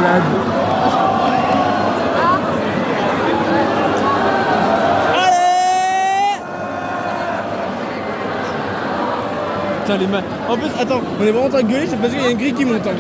malade. Allez! Putain, les mains. En plus, attends, on est vraiment en train de gueuler, c'est parce qu'il y a une grille qui monte. Hein.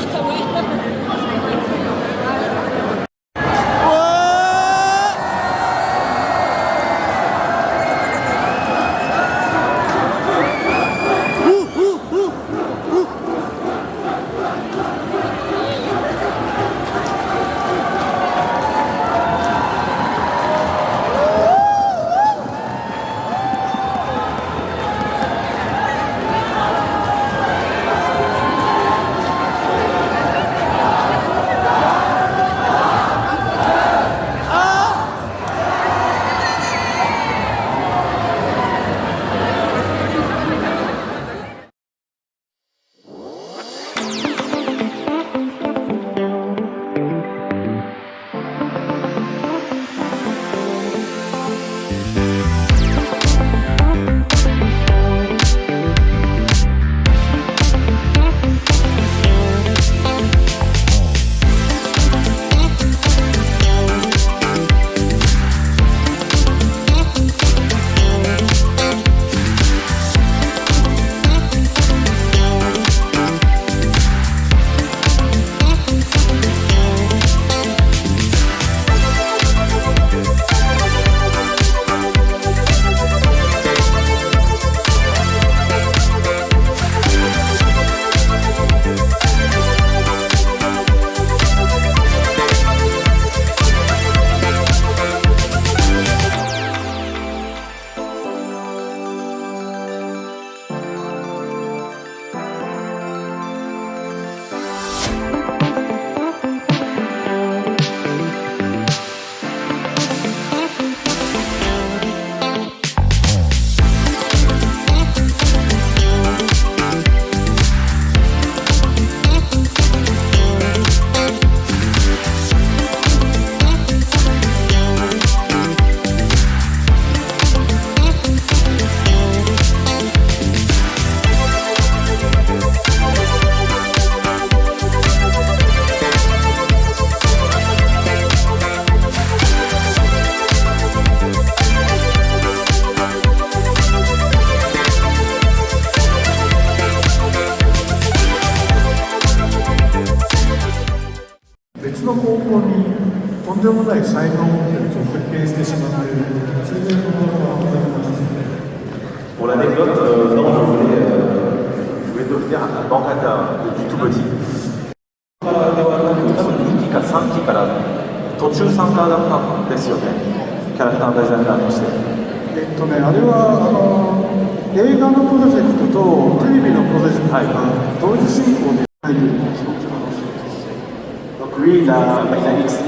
Pour l'anecdote, non, je voulais devenir un mangaka depuis tout petit. 2期か3期から途中参加だったんですよね、キャラクターデザイナーとして。あれは映画のプロジェクトとテレビのプロジェクトが同時進行で入る。Donc lui, il a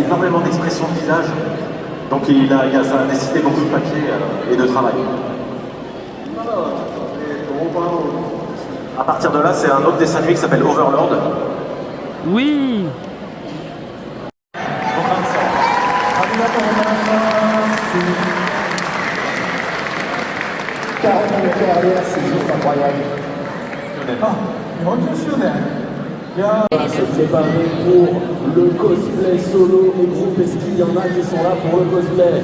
énormément d'expressions de visage, donc ça a nécessité beaucoup de papier et de travail. À partir de là, c'est un autre dessin animé qui s'appelle Overlord. Oui. C'est juste incroyable. Se préparer pour le cosplay solo et groupe. Est-ce qu'il y en a qui sont là pour le cosplay?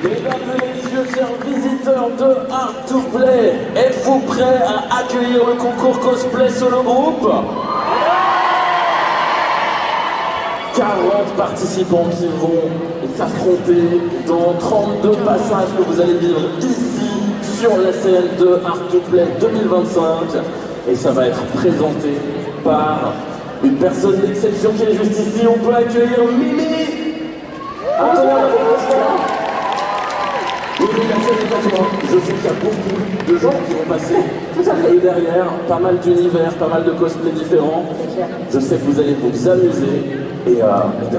Mesdames et messieurs, chers visiteurs de Art to Play, êtes-vous prêts à accueillir le concours cosplay solo groupe? 40 participants qui vont s'affronter dans 32 passages que vous allez vivre ici sur la scène de Art to Play 2025. Et ça va être présenté par une personne d'exception qui est juste ici. On peut accueillir Mimi. Je sais qu'il y a beaucoup de gens qui vont passer tout à fait derrière, pas mal d'univers, pas mal de cosplays différents. Je sais que vous allez vous amuser. Et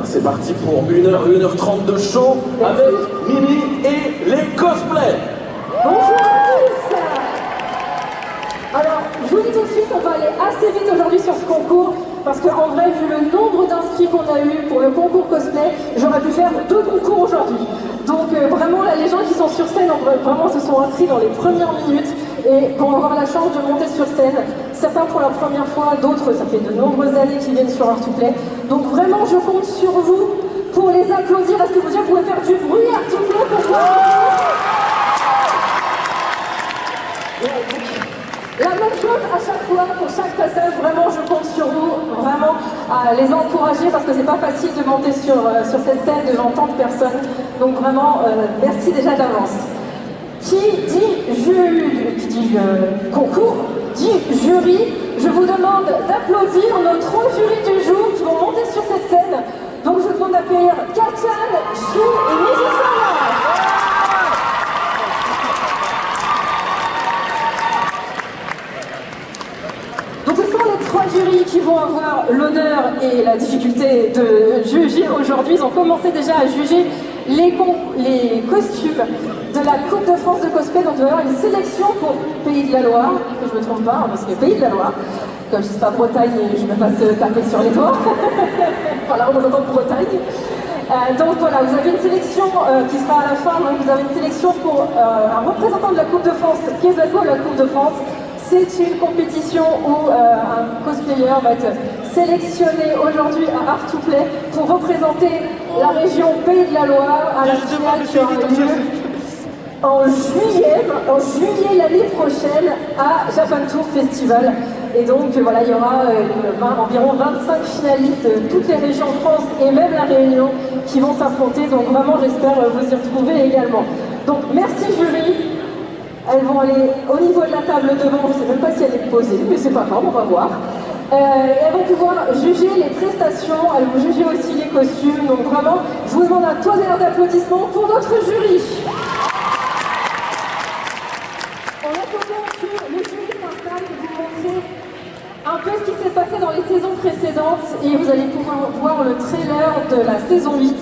c'est parti pour 1h30 de show avec Mimi et les cosplays. Bonjour à tous. Alors, je vous dis tout de suite, on va aller assez vite aujourd'hui sur ce concours, parce qu'en vrai, vu le nombre d'inscrits qu'on a eu pour le concours cosplay, j'aurais pu faire 2 concours aujourd'hui. Donc vraiment, là, les gens qui sont sur scène, vraiment se sont inscrits dans les premières minutes et vont avoir la chance de monter sur scène. Certains pour la première fois, d'autres, ça fait de nombreuses années qu'ils viennent sur Art to Play. Donc vraiment, je compte sur vous pour les applaudir. Est-ce que vous pouvez faire du bruit Art to Play pour voir? La même chose à chaque fois, pour chaque passage, vraiment je compte sur vous, vraiment à les encourager parce que c'est pas facile de monter sur cette scène devant tant de personnes. Donc vraiment, merci déjà d'avance. Qui dit concours, dit jury, je vous demande d'applaudir nos 3 jurys du jour qui vont monter sur cette scène. Donc je vous demande d'accueillir Kachan, Chou et Mizusama. Jurys qui vont avoir l'honneur et la difficulté de juger aujourd'hui. Ils ont commencé déjà à juger les costumes de la Coupe de France de cosplay. Donc il va y avoir une sélection pour Pays de la Loire, que je ne me trompe pas, parce que Pays de la Loire, comme je ne dis pas Bretagne et je me fasse taper sur les doigts, par la représentant de Bretagne. Donc voilà, vous avez une sélection qui sera à la fin. Donc vous avez une sélection pour un représentant de la Coupe de France. Qu'est-ce que la Coupe de France? C'est une compétition où un cosplayer va être sélectionné aujourd'hui à Art to Play pour représenter la région Pays de la Loire à la finale qui aura lieu en juillet l'année prochaine à Japan Tour Festival. Et donc voilà, il y aura environ 25 finalistes de toutes les régions de France et même la Réunion qui vont s'affronter. Donc vraiment, j'espère vous y retrouver également. Donc merci jury. Elles vont aller au niveau de la table devant, je ne sais même pas si elle est posée, mais c'est pas grave, on va voir. Elles vont pouvoir juger les prestations, elles vont juger aussi les costumes, donc vraiment, je vous demande un tonnerre d'applaudissements pour notre jury. En attendant que le jury s'installe, je vais vous montrer un peu ce qui s'est passé dans les saisons précédentes et vous allez pouvoir voir le trailer de la saison 8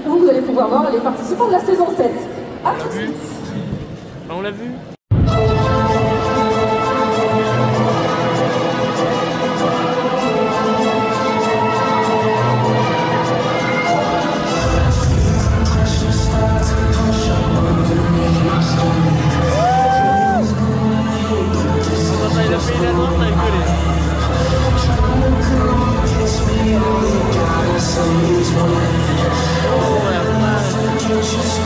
où vous allez pouvoir voir les participants de la saison 7. A tout de suite. On l'a vu. Just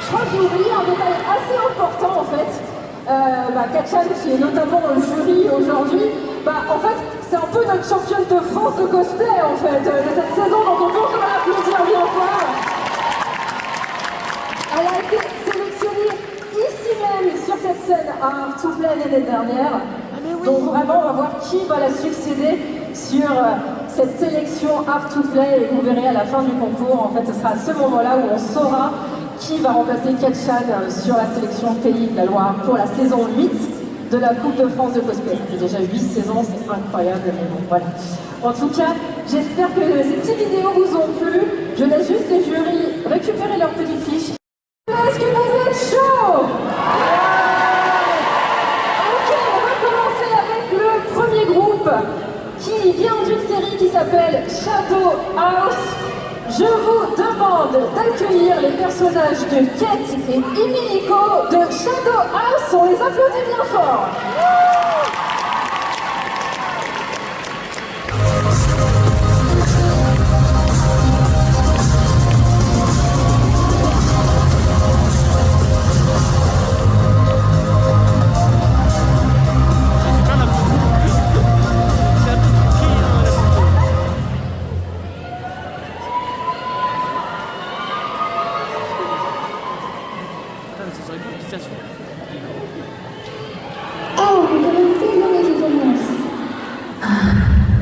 Je crois que j'ai oublié un détail assez important en fait. Katchan, qui est notamment au jury aujourd'hui, en fait, c'est un peu notre championne de France de cosplay en fait, de cette saison, donc on peut l'applaudir bien fort. Elle a été sélectionnée ici même sur cette scène à Art2Play l'année dernière. Donc vraiment, on va voir qui va la succéder sur cette sélection Art2Play et vous verrez à la fin du concours, en fait, ce sera à ce moment-là où on saura qui va remplacer Katchan sur la sélection Pays de la Loire pour la saison 8 de la Coupe de France de cosplay. Ça fait déjà 8 saisons, c'est incroyable, mais bon, voilà. En tout cas, j'espère que ces petites vidéos vous ont plu. Je laisse juste les jurys récupérer leurs petites fiches. Est-ce que vous êtes chaud? Ok, on va commencer avec le premier groupe qui vient d'une série qui s'appelle Shadow House. Je vous demande d'accueillir les personnages de Kate et Himiko de Shadow House. On les applaudit bien fort.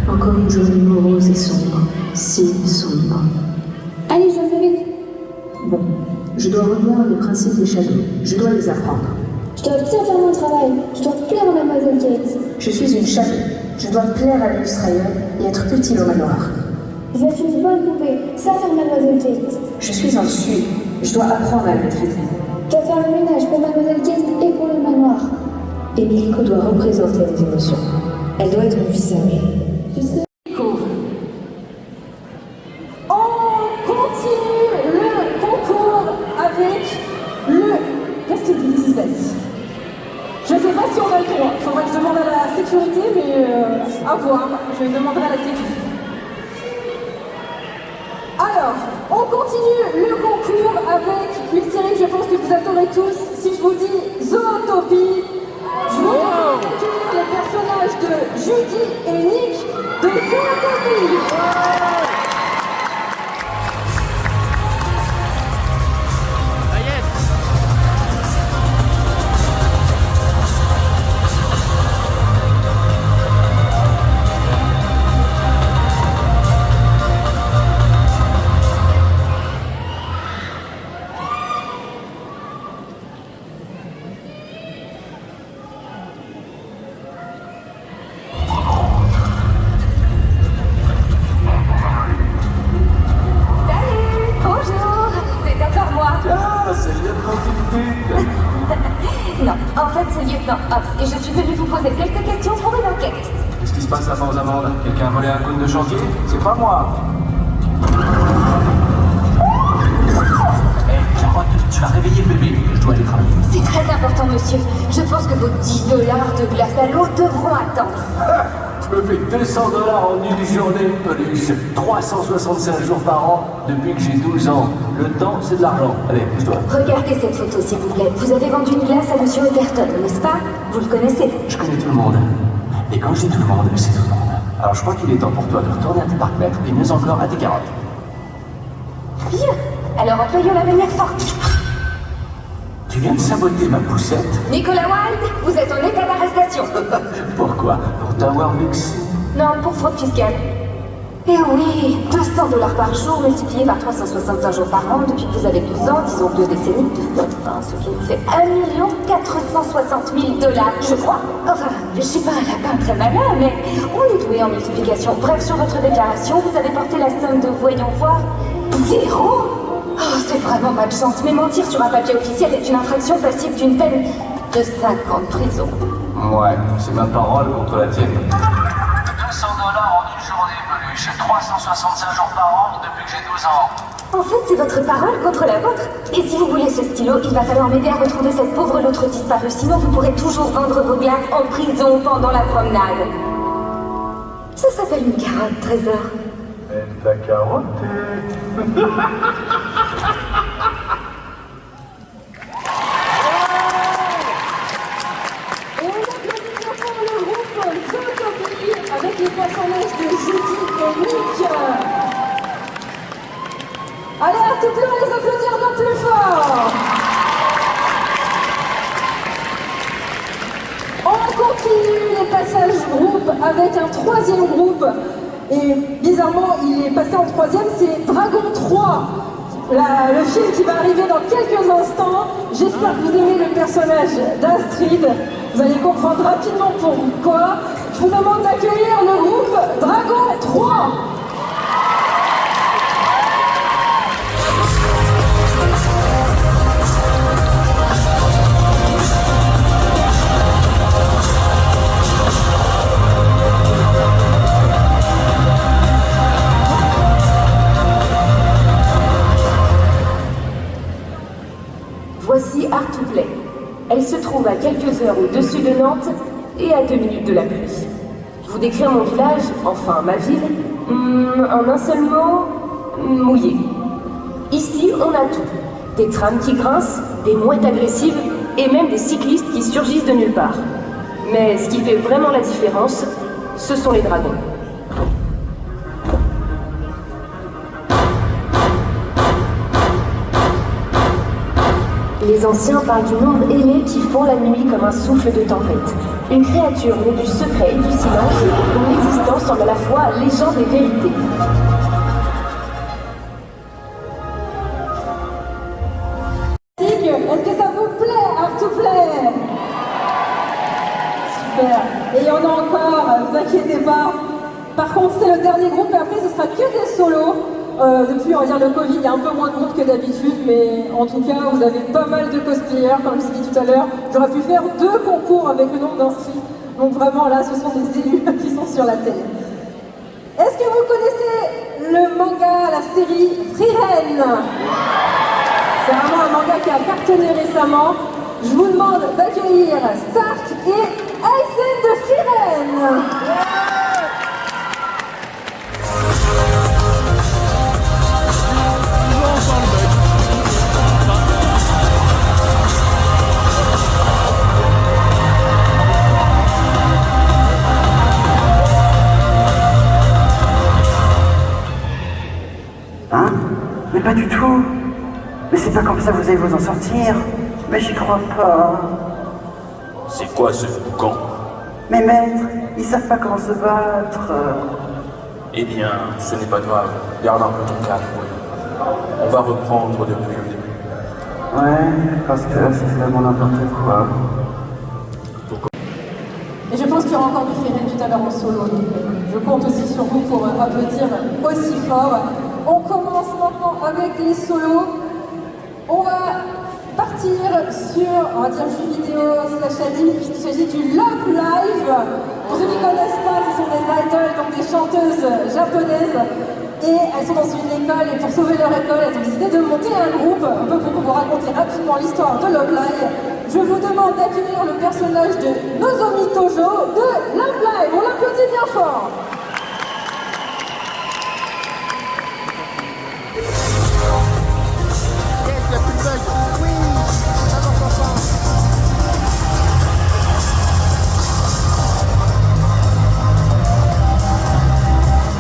Encore une journée morose et sombre, si sombre. Allez, je vais vite. Bon, je dois revoir les principes des Shadows. Je dois les apprendre. Je dois bien faire mon travail. Je dois plaire à Mademoiselle Kate. Je suis une Shadow. Je dois plaire à l'illustrateur et être utile au manoir. Je vais être une bonne poupée. Ça faire Mademoiselle Kate. Je suis un Sui. Je dois apprendre à le maîtriser. Je dois faire le ménage pour Mademoiselle Kate et pour le manoir. Et Miliko doit représenter les émotions. Elle doit être mon visage. On continue le concours avec le... Qu'est-ce qu'il dit, espèce? Je ne sais pas si on a le droit. Il faudrait que je demande à la sécurité, mais à voir. Je demanderai à la sécurité. Alors, on continue le concours avec une série que je pense que vous adorez tous. Si je vous dis Zootopie, je vous demande d'accueillir les personnages de Judy et Nick de Zootopie. Non, en fait, c'est lieutenant Hobbs et je suis venue vous poser quelques questions pour une enquête. Qu'est-ce qui se passe là-bas aux amandes? Quelqu'un a volé un cône de chantier? C'est pas moi. Hé, Carotte, tu vas réveiller le bébé. Je dois aller travailler. C'est très important, monsieur. Je pense que vos $10 de glace à l'eau devront attendre. Je me fais $200 en une journée, Peluche. 365 jours par an depuis que j'ai 12 ans. Le temps, c'est de l'argent. Allez, pousse-toi. Regardez cette photo, s'il vous plaît. Vous avez vendu une glace à monsieur Overton, n'est-ce pas? Vous le connaissez? Je connais tout le monde. Et quand je dis tout le monde, c'est tout le monde. Alors je crois qu'il est temps pour toi de retourner à tes parcs-mètres et mieux encore à tes carottes. Bien. Alors employons la manière forte. Tu viens de saboter ma poussette? Nicolas Wilde, vous êtes en état d'arrestation. Pourquoi? Pour t'avoir vexé? Non, pour fraude fiscale. Eh oui, $200 par jour multiplié par 365 jours par an depuis que vous avez 12 ans, disons 2 décennies, ce qui nous fait 1 460 000 $, je crois. Enfin, je suis pas un lapin très malin, mais on est doué en multiplication. Bref, sur votre déclaration, vous avez porté la somme de, voyons voir, 0. Oh, c'est vraiment pas de chance, mais mentir sur un papier officiel est une infraction passible d'une peine de 5 ans de prison. Ouais, c'est ma parole contre la tienne. $200 en une journée, Peluche. 365 jours par an depuis que j'ai 12 ans. En fait, c'est votre parole contre la vôtre. Et si vous voulez ce stylo, il va falloir m'aider à retrouver cette pauvre loutre disparue. Sinon, vous pourrez toujours vendre vos glaces en prison pendant la promenade. Ça s'appelle une carotte, trésor. Elle t'a carotté. avec un troisième groupe. Et bizarrement, il est passé en troisième, c'est Dragon 3. Le film qui va arriver dans quelques instants. J'espère que vous aimez le personnage d'Astrid. Vous allez comprendre rapidement pourquoi. Je vous demande d'accueillir le groupe Dragon 3. Voici Art to Play. Elle se trouve à quelques heures au-dessus de Nantes et à 2 minutes de la pluie. Vous décrire mon village, enfin ma ville, en un seul mot, mouillé. Ici, on a tout. Des trams qui grincent, des mouettes agressives et même des cyclistes qui surgissent de nulle part. Mais ce qui fait vraiment la différence, ce sont les dragons. Les anciens parlent du nombre ailé qui font la nuit comme un souffle de tempête. Une créature née du secret et du silence, dont l'existence semble à la fois légende et vérité. Est-ce que ça vous plaît, Art to Play? Super. Et il y en a encore, vous inquiétez pas. Par contre, c'est le dernier groupe et après, ce sera que des solos. Depuis, on va dire, le Covid, il y a un peu moins de groupes que d'habitude, mais en tout cas, vous avez pas mal de cosplayers, comme je vous ai dit tout à l'heure. J'aurais pu faire 2 concours avec le nombre d'inscrits. Donc vraiment, là, ce sont des élus qui sont sur la télé. Est-ce que vous connaissez le manga, la série Frieren? C'est vraiment un manga qui a cartonné récemment. Je vous demande d'accueillir Stark et Aizen de Frieren. Hein? Mais pas du tout. Mais c'est pas comme ça que vous allez vous en sortir. Mais j'y crois pas. C'est quoi ce boucan? Mais maître, ils savent pas comment se battre. Eh bien, ce n'est pas grave. Garde un peu ton calme. On va reprendre depuis le début. Ouais, parce que c'est vraiment n'importe quoi. Et je pense qu'il y aura encore du Frieren tout à l'heure en solo. Donc je compte aussi sur vous pour applaudir aussi fort. On commence maintenant avec les solos. On va partir sur, on va dire, jeu vidéo slash anime, puisqu'il s'agit du Love Live. Pour ceux qui ne connaissent pas, ce sont des idols, donc des chanteuses japonaises. Et elles sont dans une école, et pour sauver leur école, elles ont décidé de monter un groupe, un peu pour vous raconter rapidement l'histoire de Love Live. Je vous demande d'accueillir le personnage de Nozomi Tojo de Love Live. On l'applaudit bien fort.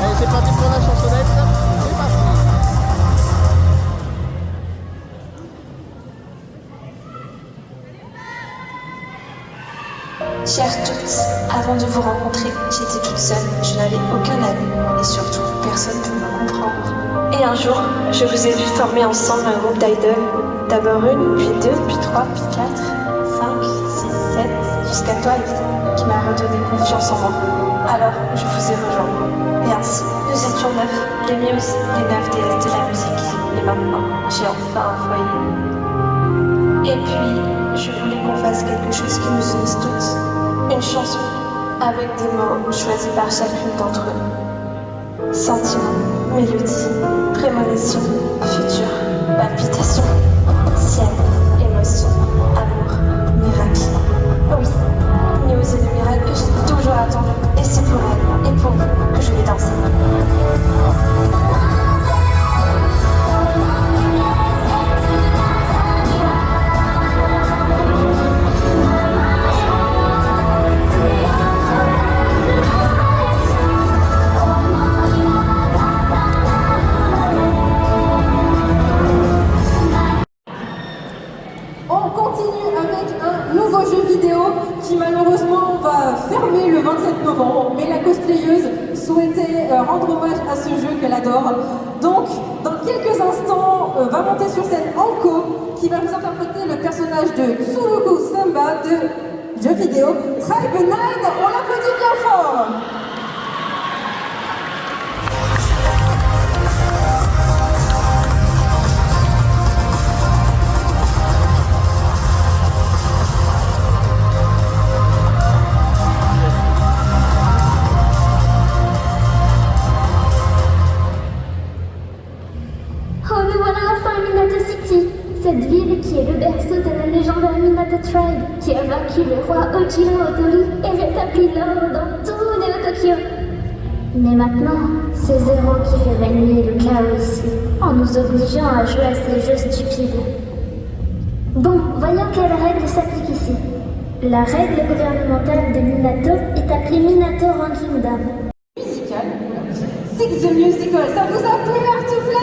Allez, c'est parti pour la chansonnette. C'est parti. Chères toutes, avant de vous rencontrer, j'étais toute seule, je n'avais aucun ami et surtout personne pour me comprendre. Et un jour, je vous ai vu former ensemble un groupe d'idoles. D'abord une, puis 2, puis 3, puis 4, 5, 6, 7, jusqu'à toi, Lisa, qui m'a redonné confiance en moi. Alors, je vous ai rejoint. Et ainsi, nous étions 9, les Muse, les 9 déesses de la musique. Et maintenant, j'ai enfin un foyer. Et puis, je voulais qu'on fasse quelque chose qui nous unisse toutes. Une chanson, avec des mots choisis par chacune d'entre eux. Sentiment, mélodie, prémonition, futur, palpitation, ciel, émotion, amour, miracle. Oui, Muse est le miracle que j'ai toujours attendu. Et c'est pour elle et pour vous que je vais danser. continue avec un nouveau jeu vidéo qui malheureusement va fermer le 27 novembre, mais la cosplayeuse souhaitait rendre hommage à ce jeu qu'elle adore. Donc, dans quelques instants, va monter sur scène Anko, qui va vous interpréter le personnage de Tsuruku Samba de jeu vidéo Tribe 9. On l'applaudit bien fort. Oh, nous voilà enfin à Minato City, cette ville qui est le berceau de la légendaire Minato Tribe, qui a vaincu le roi Ojiro Odori et rétabli l'ordre dans tout Néo-Tokyo. Mais maintenant, c'est Zero qui fait régner le chaos ici, en nous obligeant à jouer à ces jeux stupides. Bon, voyons quelle règle s'applique ici. La règle gouvernementale de Minato est appelée Minato Ranking Down. Musical, Six the Musical, ça vous a plu, Artoufflet?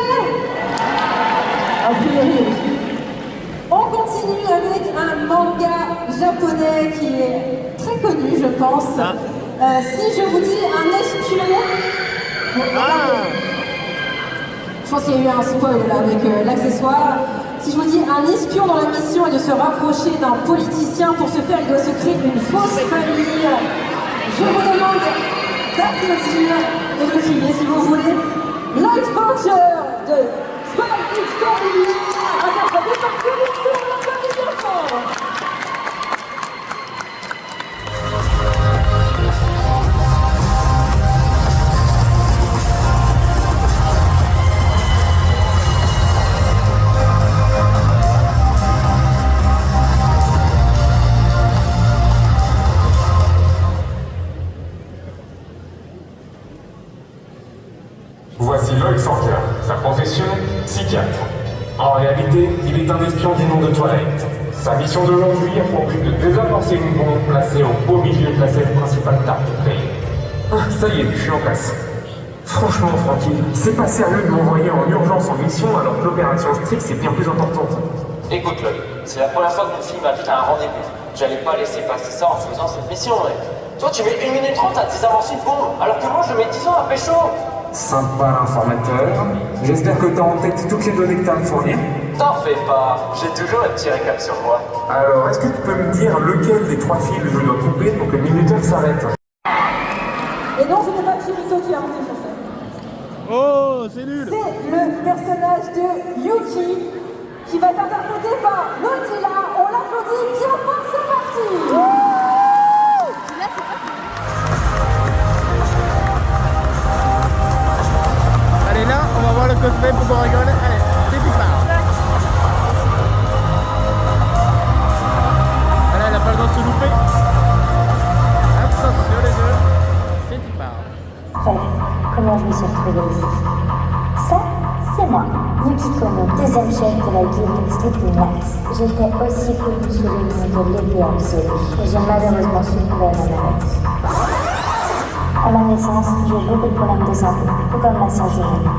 A priori, oui. On continue avec un manga japonais qui est très connu, je pense. Si je vous dis un espion, je pense qu'il y a eu un spoil là avec l'accessoire. Si je vous dis un espion dans la mission est de se rapprocher d'un politicien, pour ce faire il doit se créer une fausse famille. Je vous demande d'applaudir et de crier si vous voulez Light Puncher de Spike X Family, interprété par Félix, on l'applaudit bien fort. Voici Lloyd Forger, sa profession, psychiatre. En réalité, il est un espion du nom de Twilight. Sa mission d'aujourd'hui a pour but de désamorcer une bombe placée au beau milieu de la scène principale d'Art Play. Ça y est, je suis en place. Franchement, Frankie, c'est pas sérieux de m'envoyer en urgence en mission alors que l'opération Strix est bien plus importante. Écoute Lloyd, c'est la première fois que mon fille m'invite à un rendez-vous. J'allais pas laisser passer ça en faisant cette mission, ouais. Toi, tu mets 1 minute 30 à désamorcer une bombe, alors que moi, je mets 10 ans à pécho. Sympa l'informateur. J'espère que t'as en tête toutes les données que t'as à me fournir. T'en fais pas, j'ai toujours un petit récap sur moi. Alors, est-ce que tu peux me dire lequel des 3 fils je dois couper pour que le minuteur s'arrête? Et non, ce n'est pas Kirito qui a monté sur scène. Oh, c'est nul. C'est le personnage de Yuki qui va être interprété par Nodila. On l'applaudit bien fort, c'est parti. Allez, là, on va voir le cosplay pour qu'on rigole. Allez, c'est tout part. Voilà, elle n'a pas le droit de se louper. Attention les deux, c'est tout part. Bref, comment je me suis retrouvée ici? Ça, c'est moi, Yukikono, deuxième chef de la guilde Sleeping Max. J'étais aussi connue sous le nom de l'épée absolue, et j'ai malheureusement succombé à ma maladie. À ma naissance, j'ai eu beaucoup de problèmes de santé, tout comme ma sœur jumelle.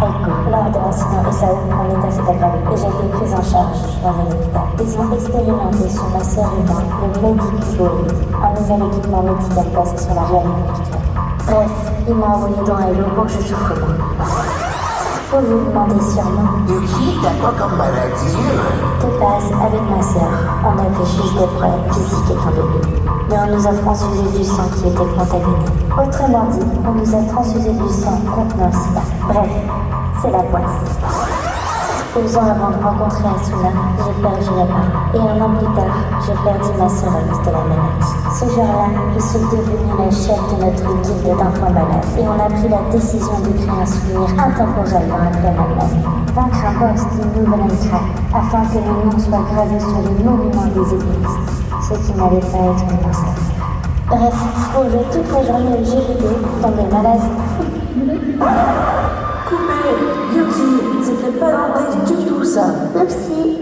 Aiko, lors de l'incident Esao, mon état s'est aggravé et j'ai été prise en charge dans un hôpital. Ils ont expérimenté sur ma sœur et moi le Mediculoid, un nouvel équipement médical basé sur la réalité virtuelle. Bref, il m'a envoyé dans Halo pour que je souffre moins. Vous vous demandez sûrement. Yuki, t'as quoi comme maladie? De base, avec ma sœur, on avait juste des problèmes physiques étant bébé. Mais on nous a transfusé du sang qui était contaminé. Autrement dit, on nous a transfusé du sang contenant le sida. Bref, c'est la poisse. 12 ans avant de rencontrer Asuna, j'ai perdu mes parents. Et 1 an plus tard, j'ai perdu ma sœur à cause de la maladie. Ce jour-là, je suis devenue la chef de notre guilde d'enfants malades. Et on a pris la décision de créer un souvenir intemporel dans la plaie malade. Vaincre un boss d'une nouvelle entrée, afin que le nom soit gravé sur les monuments des égoïstes. Ce qui n'allait pas être une pensée. Bref, on joue toute la journée au jeu vidéo, tomber malade. Coupé, Yuki, c'était pas l'envie du tout ça. Oupsie.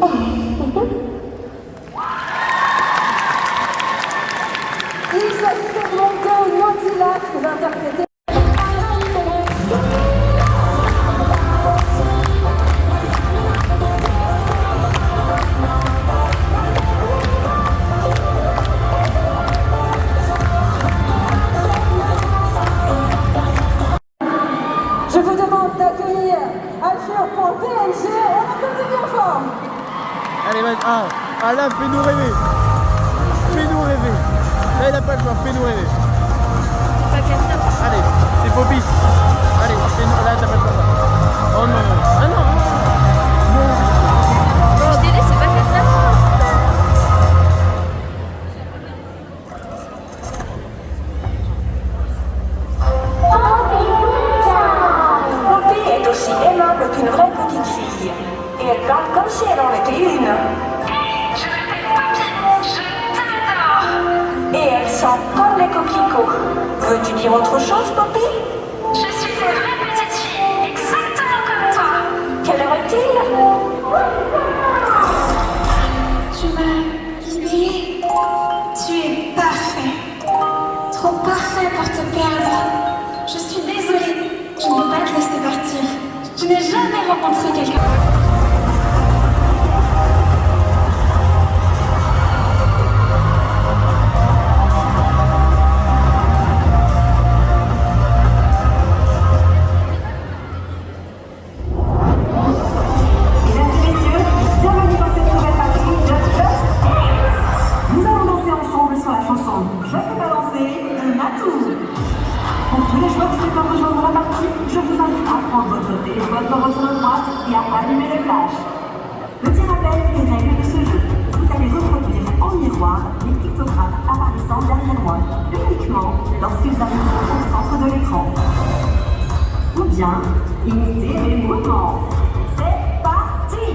Il s'agissait de mon gars Nodila qui va interpréter. Allez, vas-y. Ah là, fais-nous rêver. Fais-nous rêver. Là, il a pas le choix, fais-nous rêver. Allez, c'est Poppy. Allez, fais-nous. Là, t'as pas le choix. Oh non. Ah non. Non. Je t'ai laissé pas faire ça. Poppy est aussi aimable qu'une vraie petite fille. Et elle parle comme si elle en était une. Je m'appelle Poppy, je t'adore. Et elle sent comme les coquelicots. Veux-tu dire autre chose, Poppy? Je suis une vraie petite fille, exactement comme toi. Quelle heure est-il? Tu m'as libérée. Tu es parfait. Trop parfait pour te perdre. Je suis désolée. Je ne peux pas te laisser partir. Je n'ai jamais rencontré quelqu'un. Petit rappel des règles de ce jeu. Vous allez reproduire en miroir les pictogrammes apparaissant derrière moi, uniquement lorsqu'ils arriveront au centre de l'écran. Ou bien, imiter mes mouvements. C'est parti!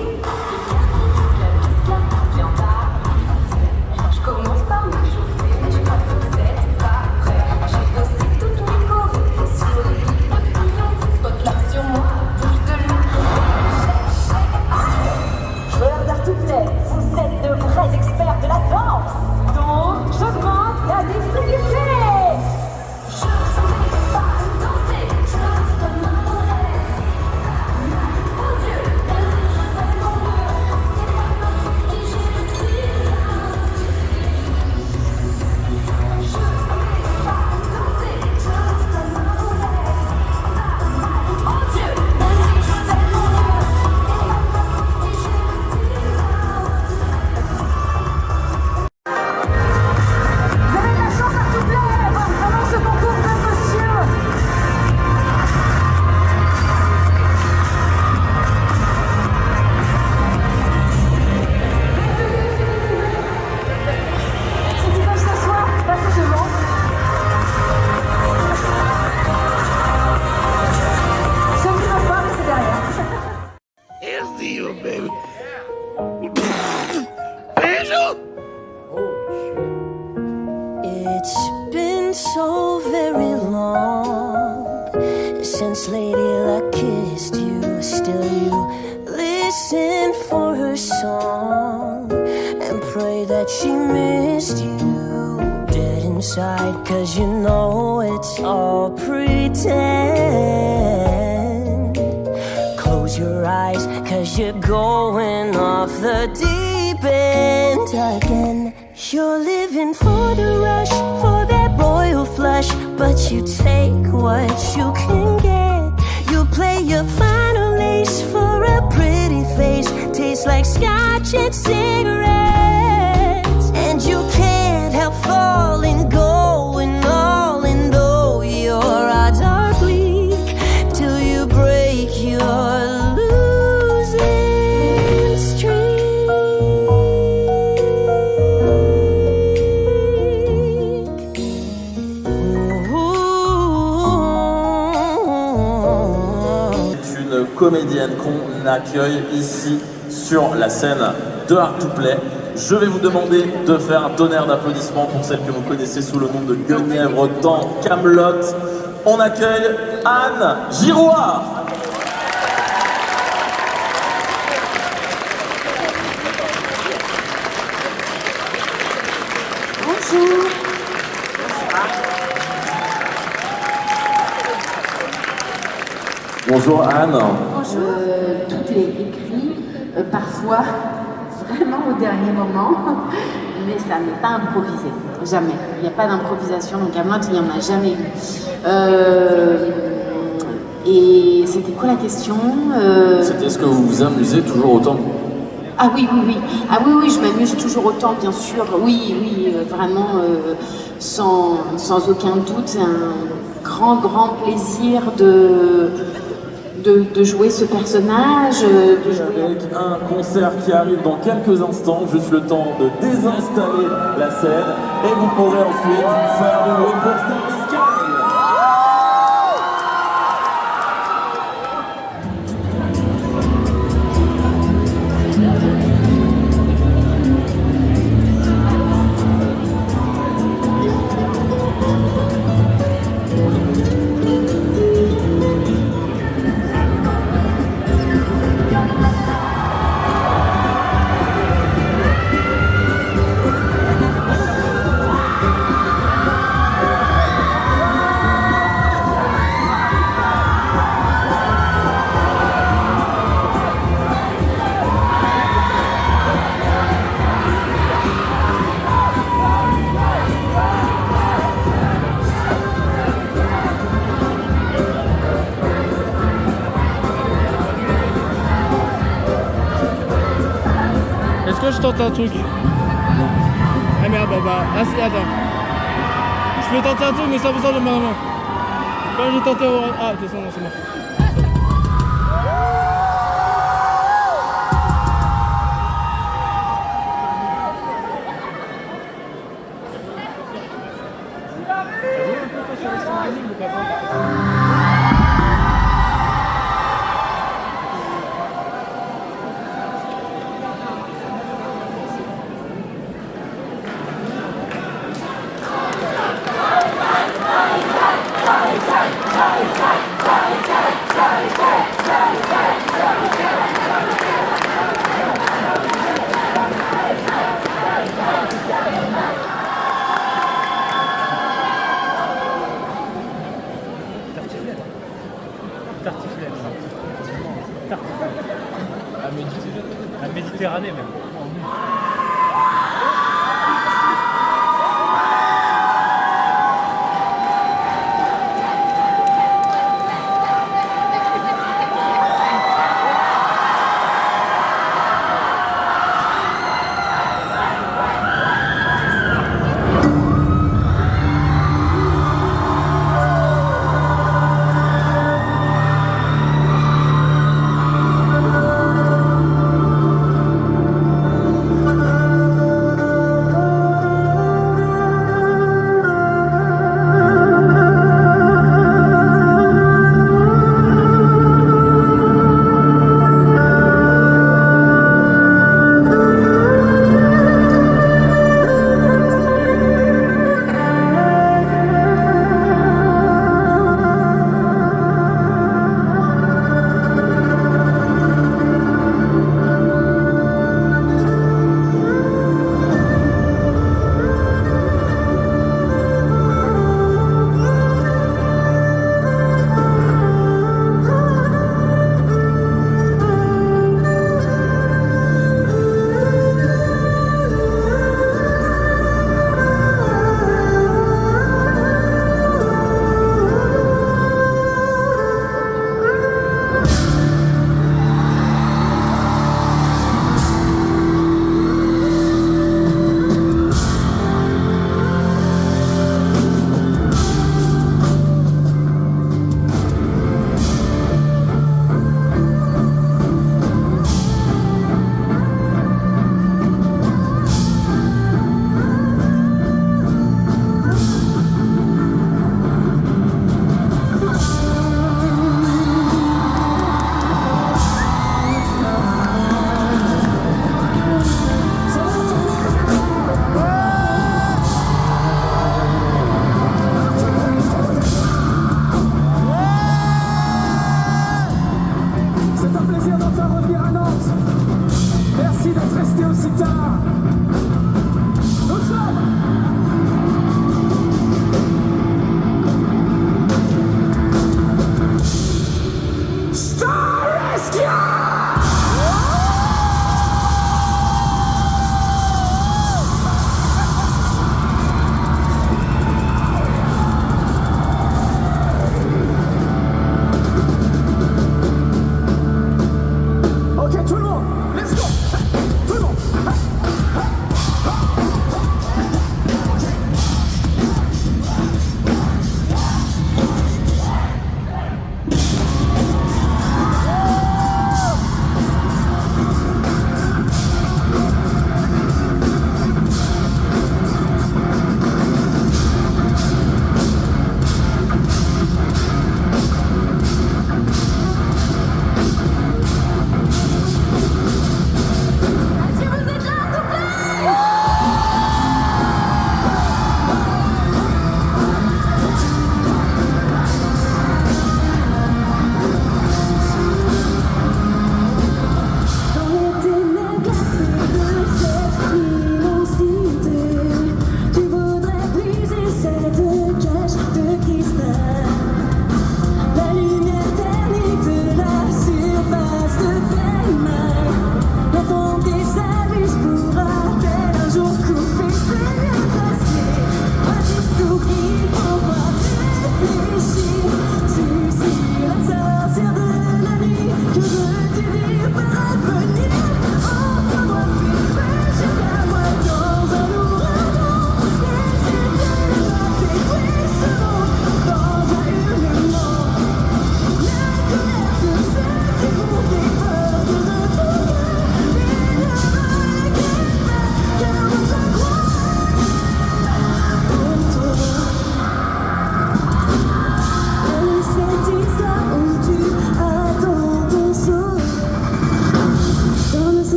Je commence par me chauffer, mais je crois que vous êtes pas prêts. J'ai bossé toute mes chorégraphies sur les clips de pignon. Spotlight sur moi, bouge de loup. Joueurs d'Artouplet, vous êtes de vrais experts de la danse. Donc, j'augmente la difficulté. Je sais pas danser, je donne mon rêve. Aux yeux, je fais mon mieux. C'est pas ma qui j'ai le style. Je sais pas danser, je donne mon rêve. Aux yeux, je fais mon mieux. C'est pas ma qui j'ai le style. Vous avez de la chance Artouplet pendant ce concours de monsieur. Ceux qui veulent s'asseoir, passez devant. Ceux qui ne veulent pas, passez derrière. Here's to you, baby. It's been so very long since Lady Luck kissed you. Still you listen for her song and pray that she missed you. Dead inside, 'cause you know it's all pretend. Close your eyes, 'cause you're going off the deep end again. You're living for the rush, for that royal flush, but you take what you can get. You play your final ace for a pretty face, tastes like scotch and cigarettes, and you can't help falling, going all in, though your odds are bleak, till you break your losing streak. Une comédienne qu'on accueille ici sur la scène de Artouplet. Je vais vous demander de faire un tonnerre d'applaudissements pour celle que vous connaissez sous le nom de Guenièvre dans Kaamelott. On accueille Anne Giroir. Bonjour. Bonjour Anne. Tout est écrit, parfois vraiment au dernier moment, mais ça n'est pas improvisé, jamais. Il n'y a pas d'improvisation, donc à moi il n'y en a jamais eu. Et c'était quoi la question? C'était est-ce que vous vous amusez toujours autant? Ah oui, oui, oui. Ah oui, oui, je m'amuse toujours autant, bien sûr. Oui, oui, vraiment, sans aucun doute. C'est un grand, grand plaisir de jouer ce personnage. Avec un concert qui arrive dans quelques instants, juste le temps de désinstaller la scène. Et vous pourrez ensuite faire du bruit pour Star Sky. Est-ce que je tente un truc? Ah merde, bah, ah si, attends. Je peux tenter un truc, mais sans besoin de ma main. Quand j'ai tenté au... Ah, de toute façon, non, c'est mort.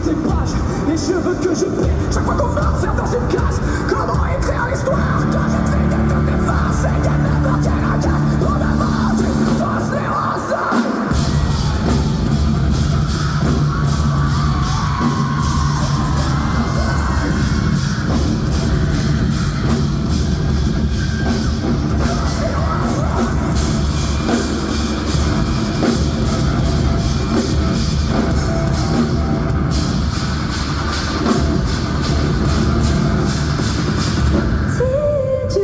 tes pages et je veux que je paie chaque fois qu'on m'enferme dans une case. Comment écrire l'histoire de cette fille de toutes les farces et de n'importe quel regard pour m'inventer tous les roses. Si tu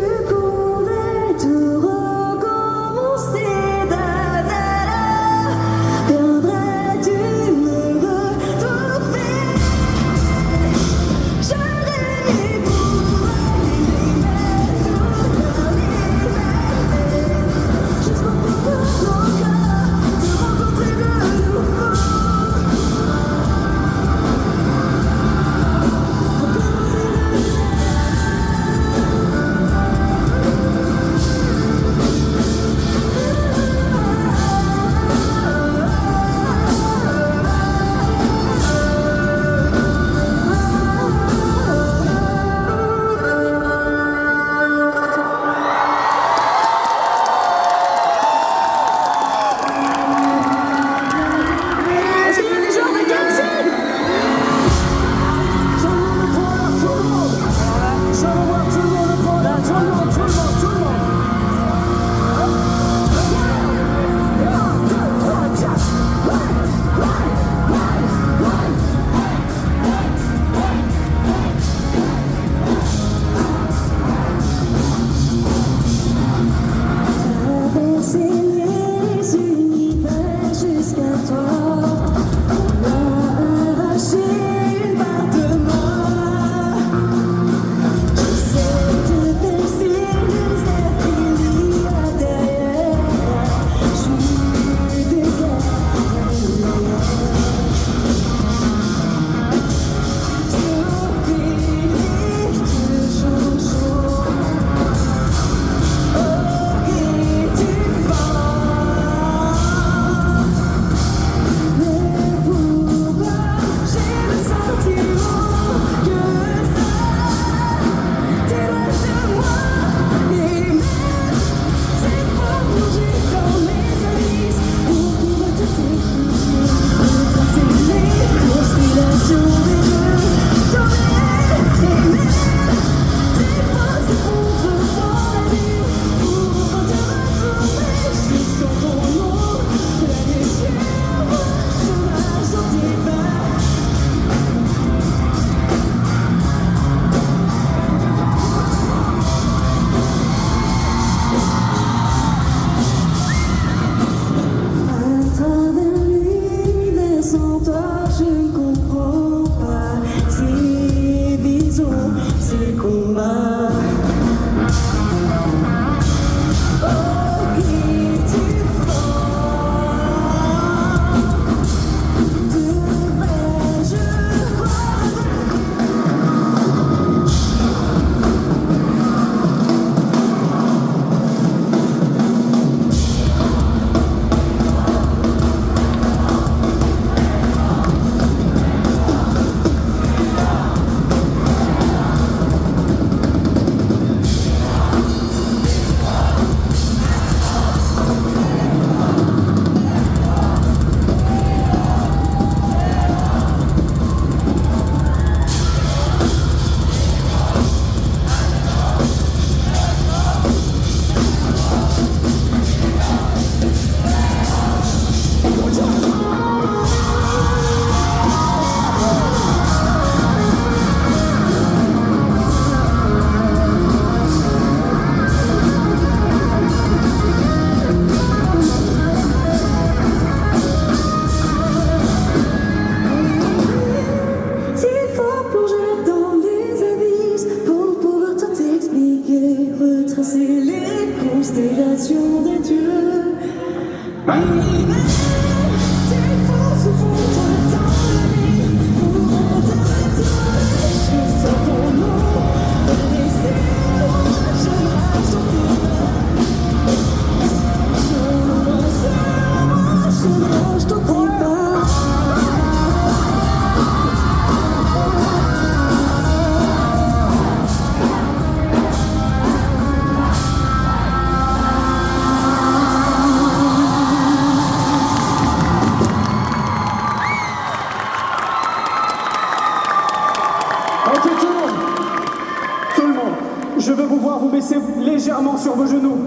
vous baisser légèrement sur vos genoux.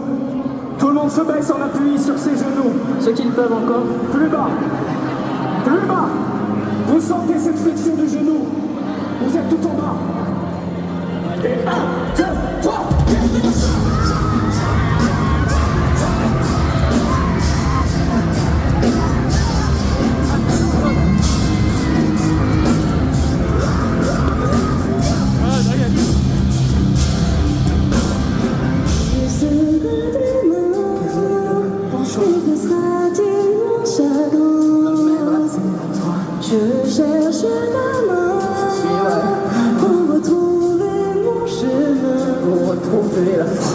Tout le monde se baisse en appui sur ses genoux. Ceux qui le peuvent encore. Plus bas. Plus bas. Vous sentez cette flexion du genou. Vous êtes tout en bas. Et 1, 2, 3, je cherche ta main pour retrouver mon chemin, pour retrouver la foi.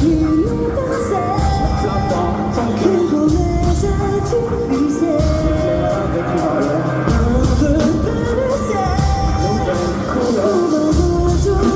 une étincelle, une promesse artificielle, un peu de ciel, on va retour éternel.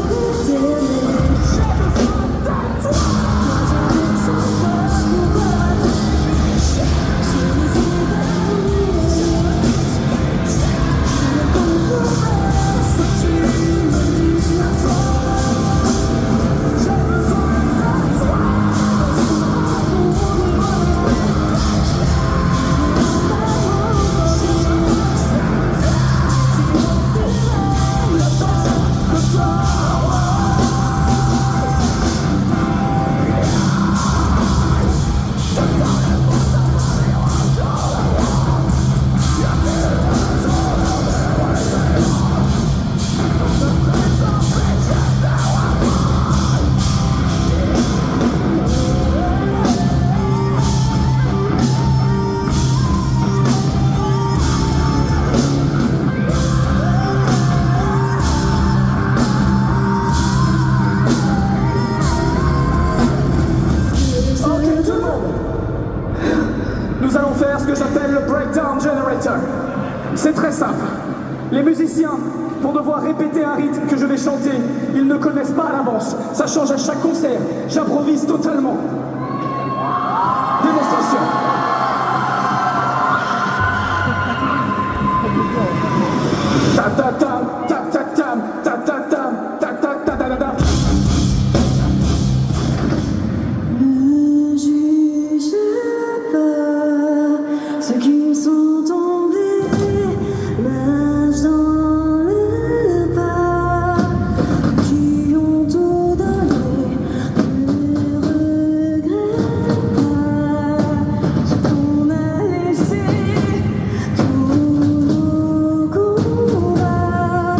Nous allons faire ce que j'appelle le breakdown generator. C'est très simple. Les musiciens vont devoir répéter un rythme que je vais chanter. Ils ne connaissent pas à l'avance. Ça change à chaque concert. J'improvise totalement. Démonstration. Ta ta ta ta ta ta ta ta ta ta ta ta ta ta. Ne juge pas ceux qui sont tombés, nage dans le pas, qui ont tout donné, ne regrette pas ce qu'on a laissé, tous nos combats.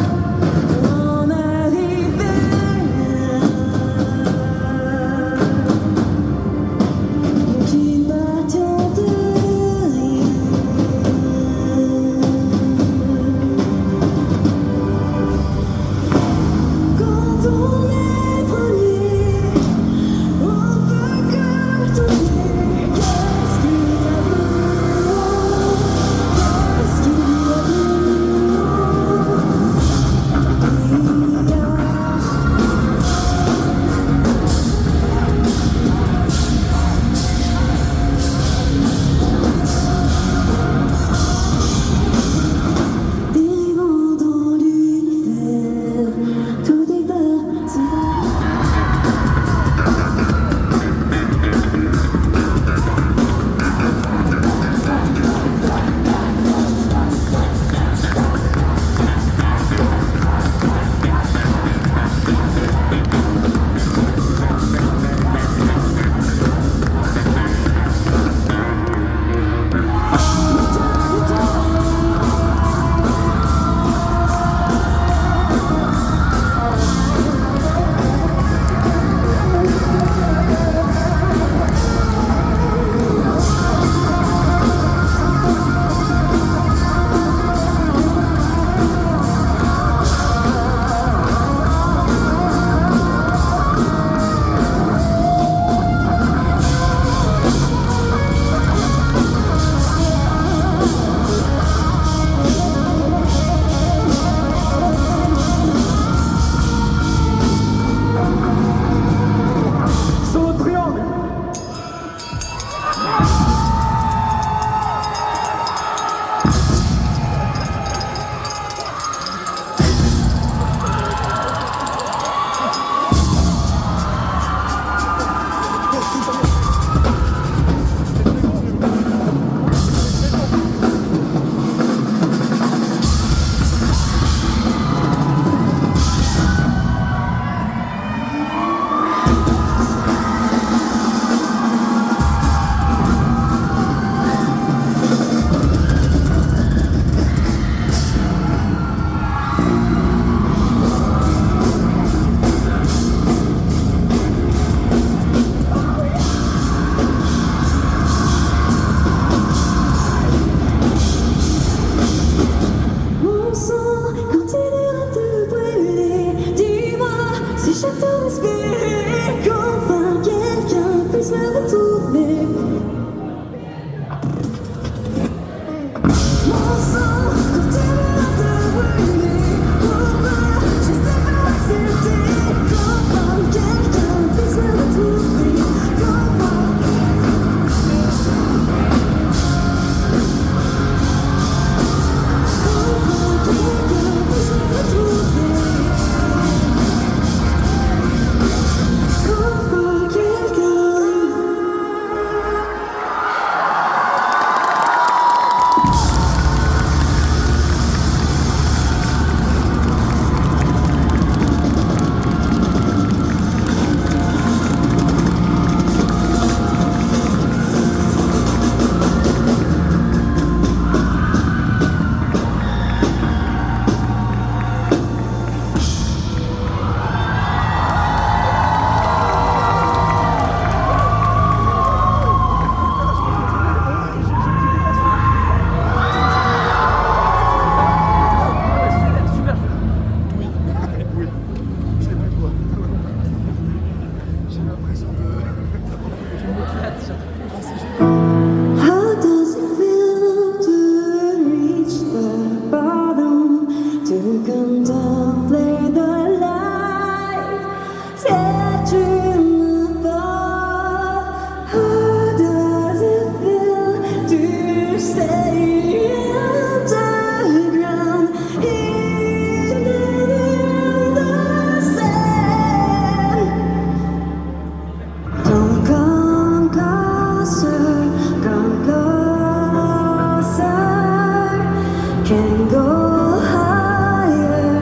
Can go higher,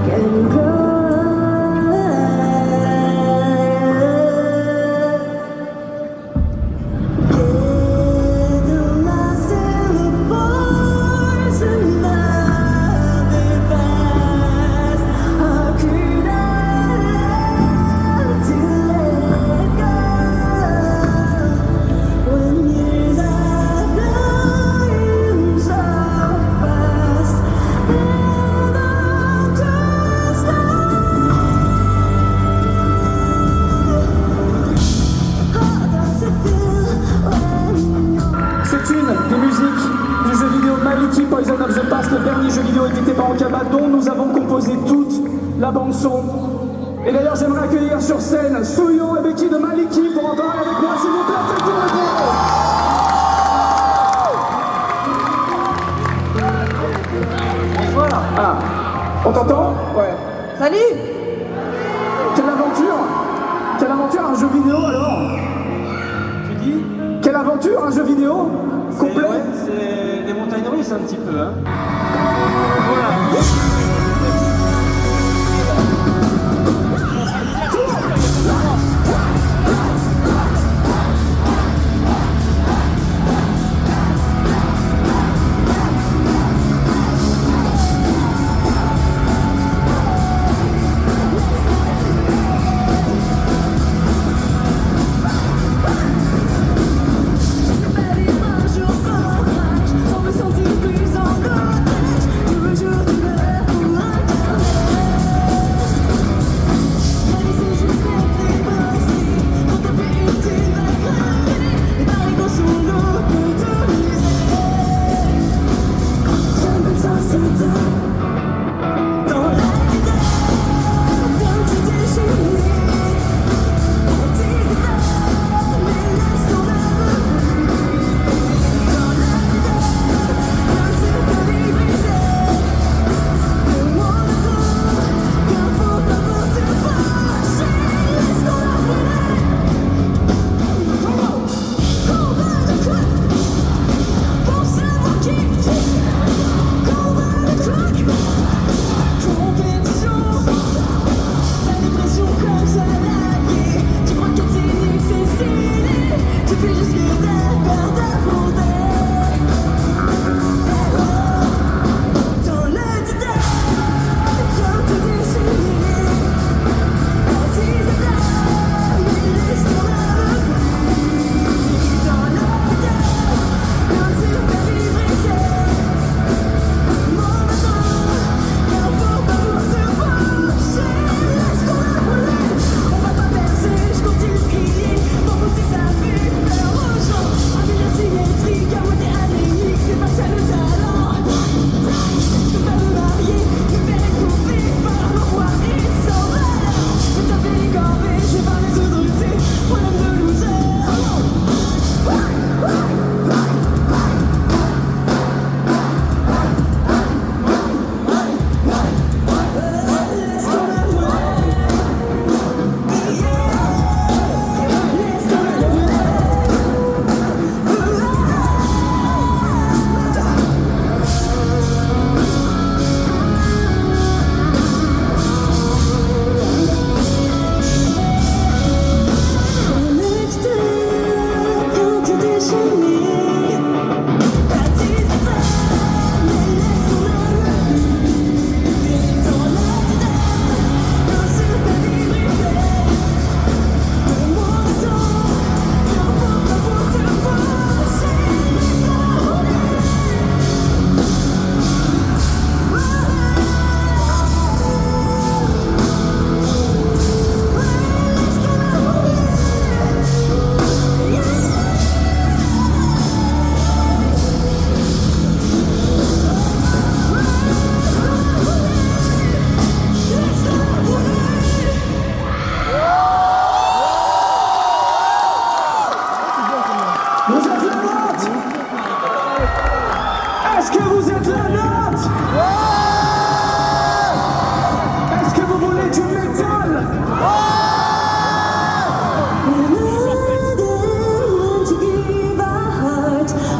can go C'est une des musiques du jeu vidéo Maliki Poison of the Past, le dernier jeu vidéo édité par Okaba, dont nous avons composé toute la bande-son. Et d'ailleurs, j'aimerais accueillir sur scène Souyo et Becky de Maliki pour en parler avec moi, s'il vous plaît, faites tourner le bureau. Voilà. Ah, on t'entend? Ouais. Salut! Quelle aventure, un jeu vidéo alors? Tu dis? Quelle aventure, un jeu vidéo complet? Ouais, c'est des montagnes russes un petit peu, hein. Voilà. Sans me sentir plus en otage, toujours du meilleur pour un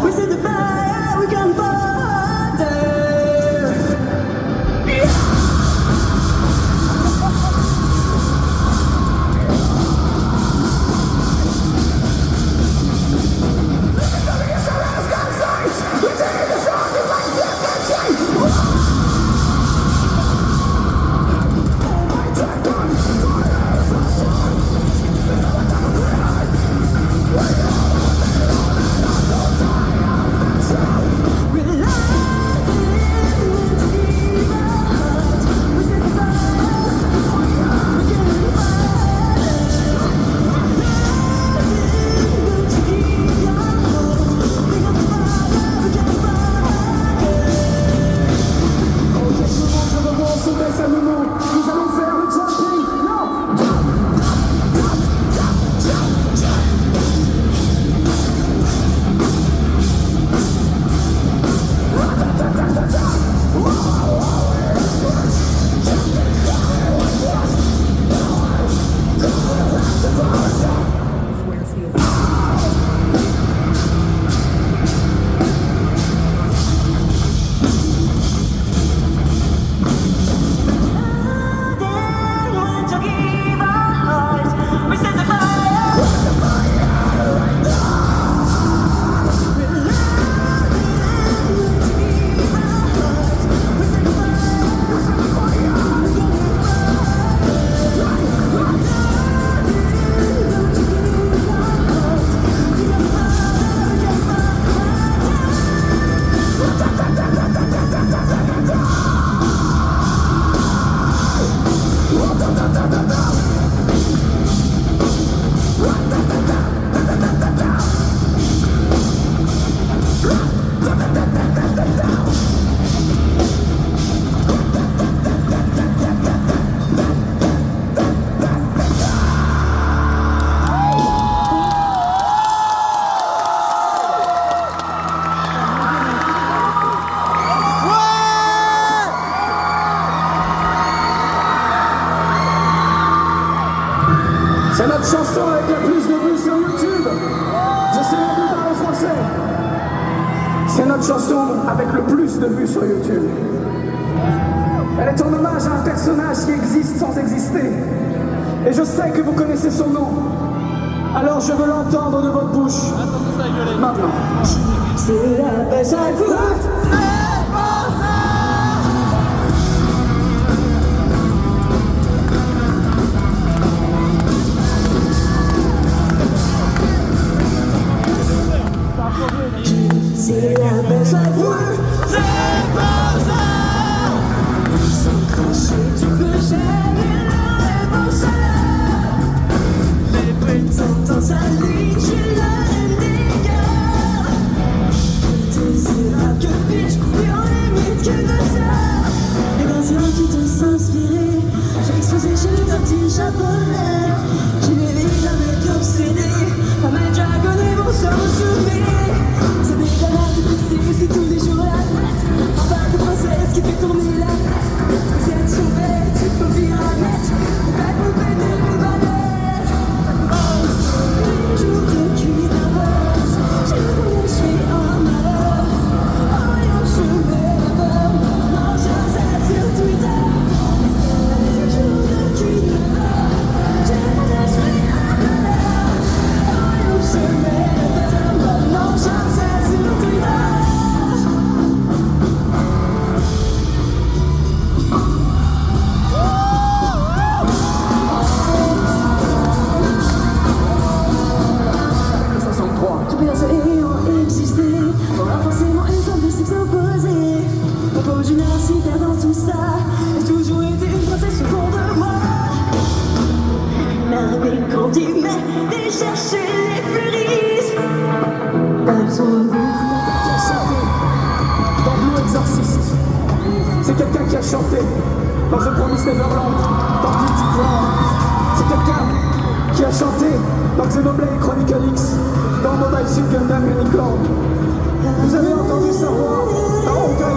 We set the fire, we come further. son baisse à moment. Nous allons faire le jumping. Non. C'est notre chanson avec la plus de vues sur YouTube. J'essaie de vous parler français. C'est notre chanson avec le plus de vues sur YouTube. Elle est en hommage à un personnage qui existe sans exister. Et je sais que vous connaissez son nom. Alors je veux l'entendre de votre bouche. Maintenant. C'est la baisse à vous. C'est la baisse à vous. C'est pas ça. Sans cracher, tu peux gérer le bon les prétendants salis, tu l'aimes des gars. Désirable que bitch, plus en limite que de ça. Et ben c'est moi qui te s'inspirer. J'ai explosé chez les artistes japonais. J'ai rêvé jamais obsédé. Pas mal dragonné, mon sang me soumet. C'est des galères de piscine, c'est tous les jours la fête. Un bac de princesse qui fait tourner la tête. Si elle sauvait, tu peux virer à mettre. On va nous péter les ballettes. Les jours de cuir d'avance. J'ai le coup, je suis en malheur. Oh, yo, je mets la peur. Non, je sais sur Twitter. Les jours de cuir d'avance. J'ai le coup, je suis en malheur. Oh, yo, je mets la peur. Non, je sais sur Twitter. Tout percé ayant existé, aura forcément une forme de sexe opposé. Mon pauvre universitaire dans tout ça, j'ai toujours été une princesse au fond de moi. Mais quand il m'aide chercher les fleuristes, pas besoin de vous qui a chanté dans Blue Exorcist. C'est quelqu'un qui a chanté dans The Promised Neverland, dans Beautiful. C'est quelqu'un qui a chanté dans Xenoblade Chronicle X, dans Mobile Suit Gundam Unicorn. Vous avez entendu sa voix dans Honkai